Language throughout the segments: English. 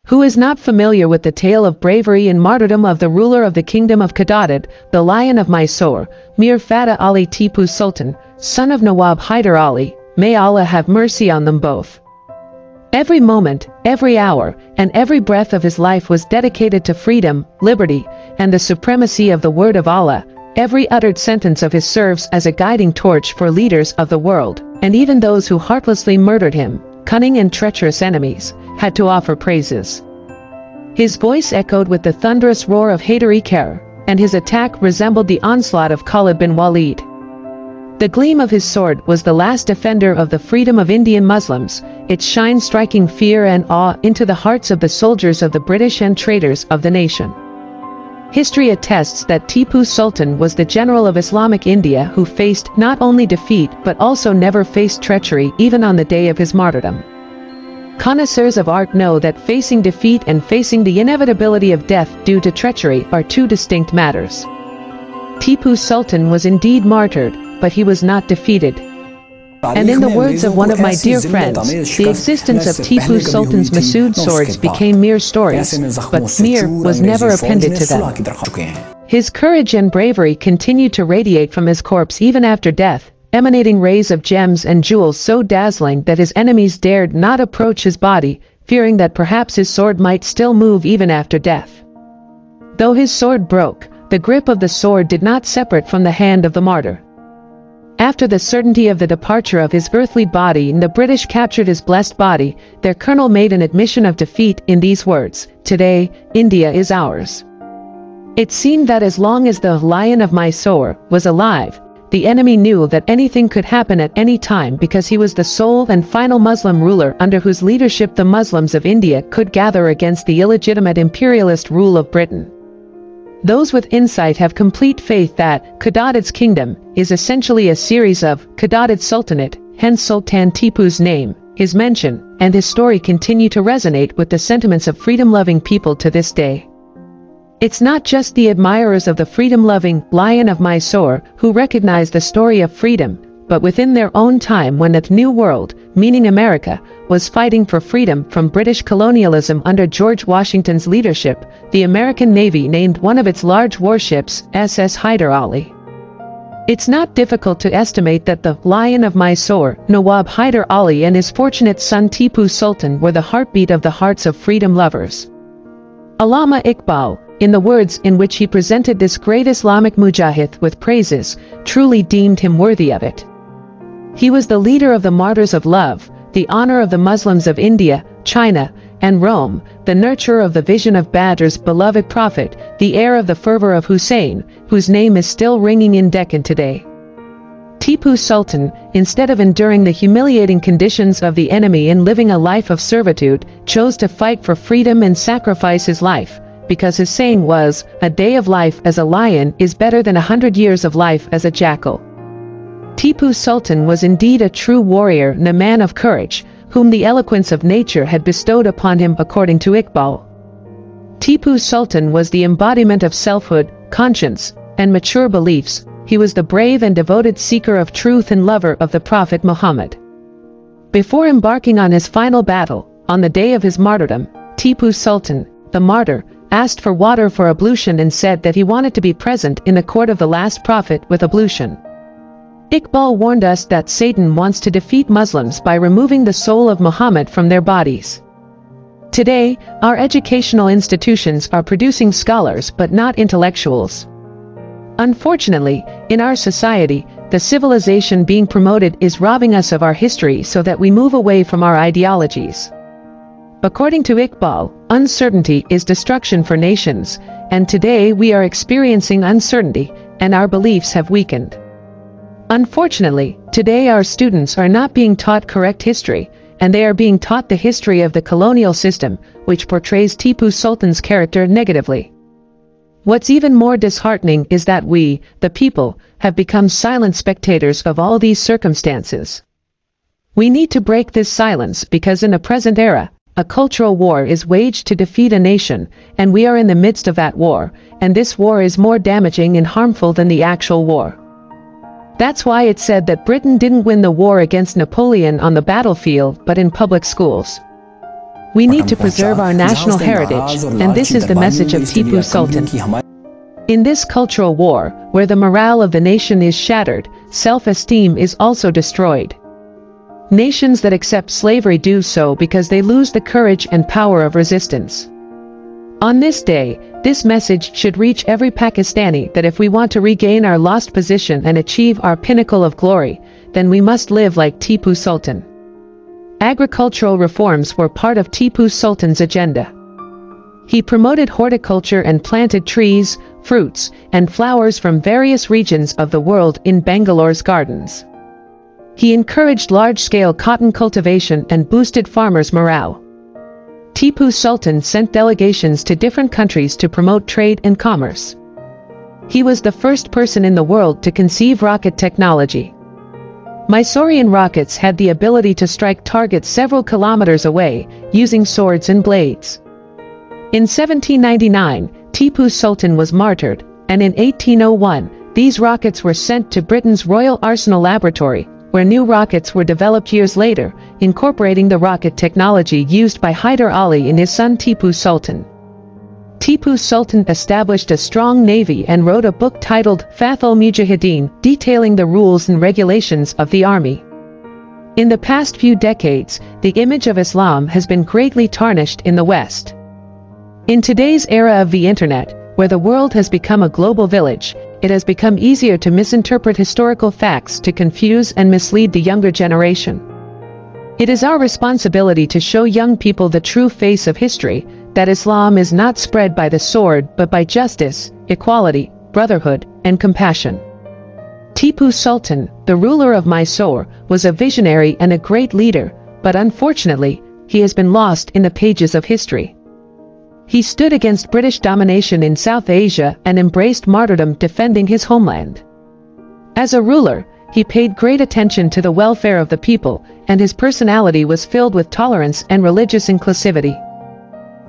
Who is not familiar with the tale of bravery and martyrdom of the ruler of the kingdom of Kadadid, the Lion of Mysore, Mir Fateh Ali Tipu Sultan, son of Nawab Hyder Ali, may Allah have mercy on them both. Every moment, every hour, and every breath of his life was dedicated to freedom, liberty, and the supremacy of the word of Allah. Every uttered sentence of his serves as a guiding torch for leaders of the world, and even those who heartlessly murdered him, cunning and treacherous enemies, had to offer praises. His voice echoed with the thunderous roar of Hyder-i-Kar, and his attack resembled the onslaught of Khalid bin Walid. The gleam of his sword was the last defender of the freedom of Indian Muslims, its shine striking fear and awe into the hearts of the soldiers of the British and traitors of the nation. History attests that Tipu Sultan was the general of Islamic India who faced not only defeat but also never faced treachery even on the day of his martyrdom. Connoisseurs of art know that facing defeat and facing the inevitability of death due to treachery are two distinct matters. Tipu Sultan was indeed martyred, but he was not defeated. And in the words of one of my dear friends, the existence of Tipu Sultan's Masood swords became mere stories, but Mir was never appended to them. His courage and bravery continued to radiate from his corpse even after death, emanating rays of gems and jewels so dazzling that his enemies dared not approach his body, fearing that perhaps his sword might still move even after death. Though his sword broke, the grip of the sword did not separate from the hand of the martyr. After the certainty of the departure of his earthly body and the British captured his blessed body, their colonel made an admission of defeat in these words, "Today, India is ours." It seemed that as long as the Lion of Mysore was alive, the enemy knew that anything could happen at any time because he was the sole and final Muslim ruler under whose leadership the Muslims of India could gather against the illegitimate imperialist rule of Britain. Those with insight have complete faith that Kadadid's kingdom is essentially a series of Kadadid Sultanate, hence Sultan Tipu's name, his mention, and his story continue to resonate with the sentiments of freedom-loving people to this day. It's not just the admirers of the freedom-loving Lion of Mysore who recognize the story of freedom, but within their own time when the New World, meaning America, was fighting for freedom from British colonialism under George Washington's leadership, the American Navy named one of its large warships SS Hyder Ali. It's not difficult to estimate that the Lion of Mysore, Nawab Hyder Ali, and his fortunate son Tipu Sultan were the heartbeat of the hearts of freedom lovers. Allama Iqbal, in the words in which he presented this great Islamic mujahid with praises, truly deemed him worthy of it. He was the leader of the martyrs of love, the honor of the Muslims of India, China, and Rome, the nurturer of the vision of Badr's beloved prophet, the heir of the fervor of Hussein, whose name is still ringing in Deccan today. Tipu Sultan, instead of enduring the humiliating conditions of the enemy and living a life of servitude, chose to fight for freedom and sacrifice his life, because his saying was, "A day of life as a lion is better than 100 years of life as a jackal." Tipu Sultan was indeed a true warrior and a man of courage, whom the eloquence of nature had bestowed upon him according to Iqbal. Tipu Sultan was the embodiment of selfhood, conscience, and mature beliefs. He was the brave and devoted seeker of truth and lover of the Prophet Muhammad. Before embarking on his final battle, on the day of his martyrdom, Tipu Sultan, the martyr, asked for water for ablution and said that he wanted to be present in the court of the last prophet with ablution. Iqbal warned us that Satan wants to defeat Muslims by removing the soul of Muhammad from their bodies. Today, our educational institutions are producing scholars but not intellectuals. Unfortunately, in our society, the civilization being promoted is robbing us of our history so that we move away from our ideologies. According to Iqbal, uncertainty is destruction for nations, and today we are experiencing uncertainty, and our beliefs have weakened. Unfortunately, today our students are not being taught correct history, and they are being taught the history of the colonial system, which portrays Tipu Sultan's character negatively. What's even more disheartening is that we, the people, have become silent spectators of all these circumstances. We need to break this silence because in the present era, a cultural war is waged to defeat a nation, and we are in the midst of that war, and this war is more damaging and harmful than the actual war. That's why it's said that Britain didn't win the war against Napoleon on the battlefield but in public schools. We need to preserve our national heritage, and this is the message of Tipu Sultan. In this cultural war, where the morale of the nation is shattered, self-esteem is also destroyed. Nations that accept slavery do so because they lose the courage and power of resistance. On this day, this message should reach every Pakistani that if we want to regain our lost position and achieve our pinnacle of glory, then we must live like Tipu Sultan. Agricultural reforms were part of Tipu Sultan's agenda. He promoted horticulture and planted trees, fruits, and flowers from various regions of the world in Bangalore's gardens. He encouraged large-scale cotton cultivation and boosted farmers' morale. Tipu Sultan sent delegations to different countries to promote trade and commerce. He was the first person in the world to conceive rocket technology. Mysorean rockets had the ability to strike targets several kilometers away, using swords and blades. In 1799, Tipu Sultan was martyred, and in 1801, these rockets were sent to Britain's Royal Arsenal Laboratory, where new rockets were developed years later, incorporating the rocket technology used by Hyder Ali and his son Tipu Sultan. Tipu Sultan established a strong navy and wrote a book titled Fathul Mujahideen, detailing the rules and regulations of the army. In the past few decades, the image of Islam has been greatly tarnished in the West. In today's era of the internet, where the world has become a global village, it has become easier to misinterpret historical facts to confuse and mislead the younger generation. It is our responsibility to show young people the true face of history, that Islam is not spread by the sword but by justice, equality, brotherhood, and compassion. Tipu Sultan, the ruler of Mysore, was a visionary and a great leader, but unfortunately, he has been lost in the pages of history. He stood against British domination in South Asia and embraced martyrdom defending his homeland. As a ruler, he paid great attention to the welfare of the people, and his personality was filled with tolerance and religious inclusivity.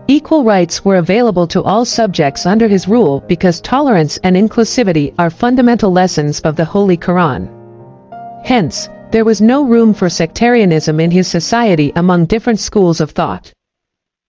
Equal rights were available to all subjects under his rule because tolerance and inclusivity are fundamental lessons of the Holy Quran. Hence, there was no room for sectarianism in his society among different schools of thought.